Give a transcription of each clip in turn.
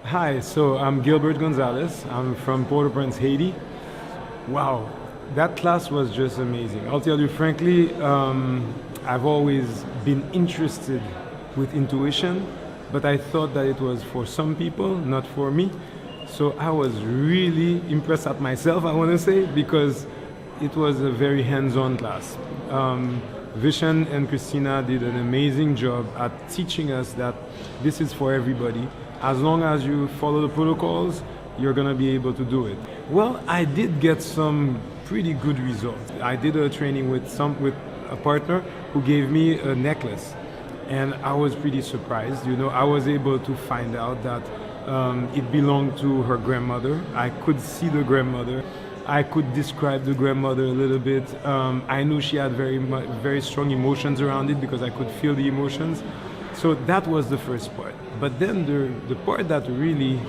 Hi, so I'm Gilbert Gonzales. I'm from Port-au-Prince, Haiti. Wow, that class was just amazing. I'll tell you frankly, I've always been interested with intuition, but I thought that it was for some people, not for me. So I was really impressed at myself, I want to say, because it was a very hands-on class. Vishen and Christina did an amazing job at teaching us that this is for everybody. As long as you follow the protocols, you're gonna be able to do it. Well, I did get some pretty good results. I did a training with a partner who gave me a necklace, and I was pretty surprised. I was able to find out that it belonged to her grandmother. I could see the grandmother. I could describe the grandmother a little bit. I knew she had very strong emotions around it because I could feel the emotions. So that was the first part. But then the part that really,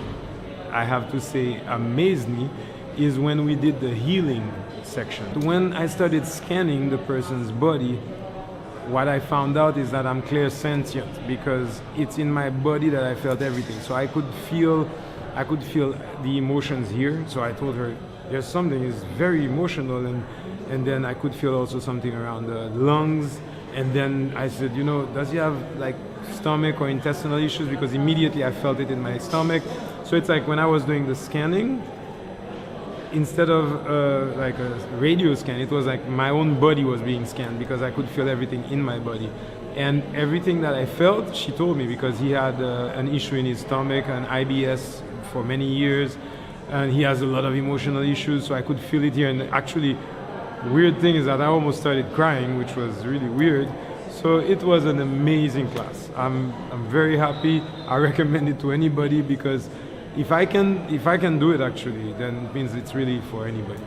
I have to say, amazed me is when we did the healing section. When I started scanning the person's body, what I found out is that I'm clairsentient because it's in my body that I felt everything. So I could feel the emotions here. So I told her, there's something is very emotional, and then I could feel also something around the lungs. And then I said, does he have like stomach or intestinal issues? Because immediately I felt it in my stomach. So it's like when I was doing the scanning, instead of like a radio scan, it was like my own body was being scanned because I could feel everything in my body. And everything that I felt, she told me, because he had an issue in his stomach, an IBS for many years, and he has a lot of emotional issues, so I could feel it here. And actually, the weird thing is that I almost started crying, which was really weird. So it was an amazing class. I'm very happy. I recommend it to anybody because if I can do it actually, then it means it's really for anybody.